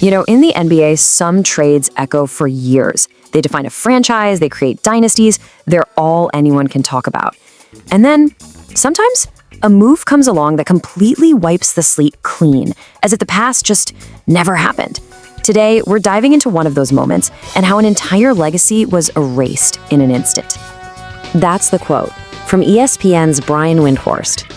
In the NBA, some trades echo for years. They define a franchise, they create dynasties, they're all anyone can talk about. And then, sometimes, a move comes along that completely wipes the slate clean, as if the past just never happened. Today, we're diving into one of those moments and how an entire legacy was erased in an instant. That's the quote from ESPN's Brian Windhorst.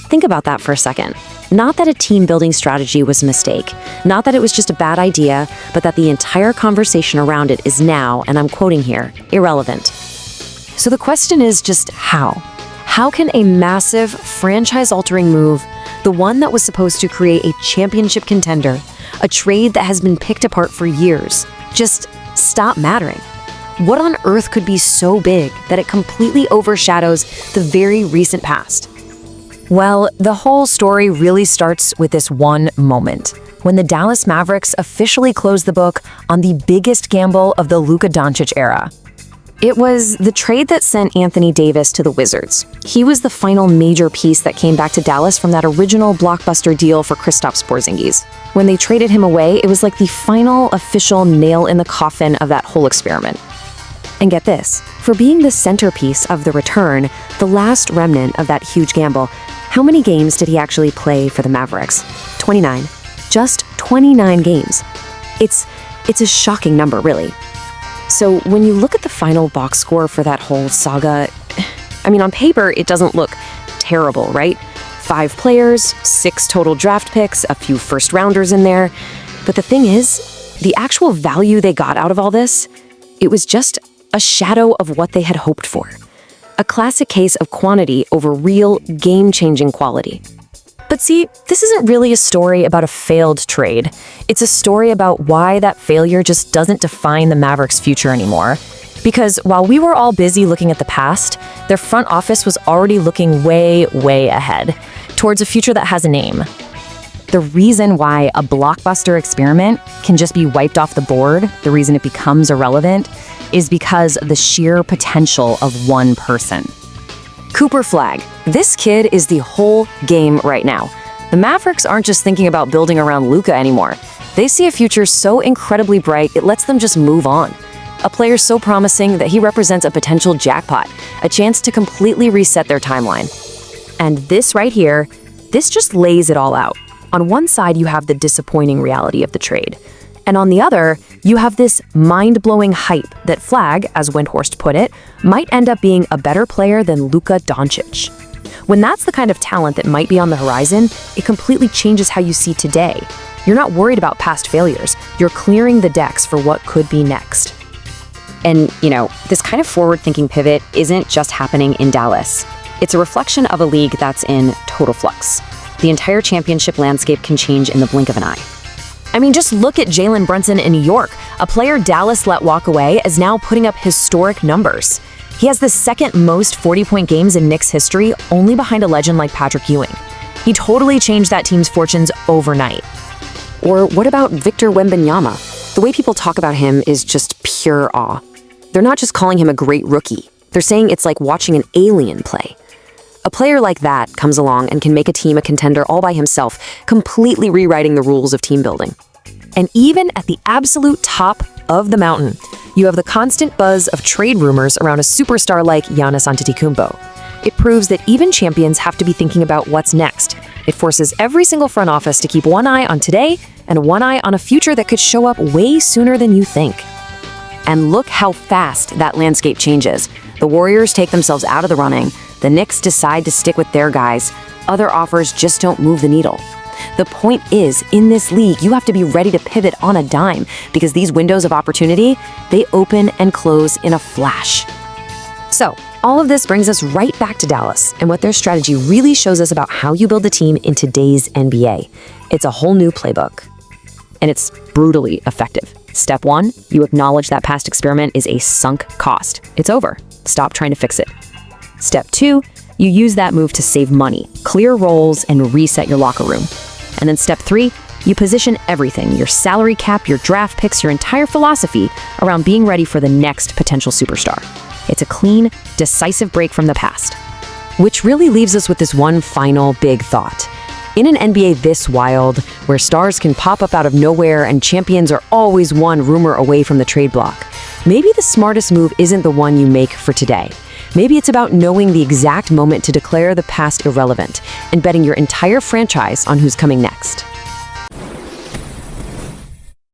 Think about that for a second. Not that a team-building strategy was a mistake, not that it was just a bad idea, but that the entire conversation around it is now, and I'm quoting here, irrelevant. So the question is just how? How can a massive, franchise-altering move, the one that was supposed to create a championship contender, a trade that has been picked apart for years, just stop mattering? What on earth could be so big that it completely overshadows the very recent past? Well, the whole story really starts with this one moment, when the Dallas Mavericks officially closed the book on the biggest gamble of the Luka Doncic era. It was the trade that sent Anthony Davis to the Wizards. He was the final major piece that came back to Dallas from that original blockbuster deal for Kristaps Porzingis. When they traded him away, it was like the final official nail in the coffin of that whole experiment. And get this, for being the centerpiece of the return, the last remnant of that huge gamble, how many games did he actually play for the Mavericks? 29. Just 29 games. It's a shocking number, really. So when you look at the final box score for that whole saga, on paper, it doesn't look terrible, right? 5 players, 6 total draft picks, a few first-rounders in there. But the thing is, the actual value they got out of all this, it was just a shadow of what they had hoped for. A classic case of quantity over real, game-changing quality. But see, this isn't really a story about a failed trade. It's a story about why that failure just doesn't define the Mavericks' future anymore. Because while we were all busy looking at the past, their front office was already looking way, way ahead, towards a future that has a name. The reason why a blockbuster experiment can just be wiped off the board, the reason it becomes irrelevant, is because of the sheer potential of one person. Cooper Flagg. This kid is the whole game right now. The Mavericks aren't just thinking about building around Luka anymore. They see a future so incredibly bright, it lets them just move on. A player so promising that he represents a potential jackpot, a chance to completely reset their timeline. And this right here, this just lays it all out. On one side, you have the disappointing reality of the trade. And on the other, you have this mind-blowing hype that Flagg, as Windhorst put it, might end up being a better player than Luka Doncic. When that's the kind of talent that might be on the horizon, it completely changes how you see today. You're not worried about past failures. You're clearing the decks for what could be next. And, this kind of forward-thinking pivot isn't just happening in Dallas. It's a reflection of a league that's in total flux. The entire championship landscape can change in the blink of an eye. Just look at Jalen Brunson in New York. A player Dallas let walk away is now putting up historic numbers. He has the second most 40-point games in Knicks history, only behind a legend like Patrick Ewing. He totally changed that team's fortunes overnight. Or what about Victor Wembanyama? The way people talk about him is just pure awe. They're not just calling him a great rookie. They're saying it's like watching an alien play. A player like that comes along and can make a team a contender all by himself, completely rewriting the rules of team building. And even at the absolute top of the mountain, you have the constant buzz of trade rumors around a superstar like Giannis Antetokounmpo. It proves that even champions have to be thinking about what's next. It forces every single front office to keep one eye on today and one eye on a future that could show up way sooner than you think. And look how fast that landscape changes. The Warriors take themselves out of the running. The Knicks decide to stick with their guys. Other offers just don't move the needle. The point is, in this league, you have to be ready to pivot on a dime because these windows of opportunity, they open and close in a flash. So, all of this brings us right back to Dallas and what their strategy really shows us about how you build a team in today's NBA. It's a whole new playbook. And it's brutally effective. Step 1, you acknowledge that past experiment is a sunk cost. It's over. Stop trying to fix it. Step 2, you use that move to save money, clear roles, and reset your locker room. And then step 3, you position everything, your salary cap, your draft picks, your entire philosophy around being ready for the next potential superstar. It's a clean, decisive break from the past. Which really leaves us with this one final big thought. In an NBA this wild, where stars can pop up out of nowhere and champions are always one rumor away from the trade block, maybe the smartest move isn't the one you make for today. Maybe it's about knowing the exact moment to declare the past irrelevant and betting your entire franchise on who's coming next.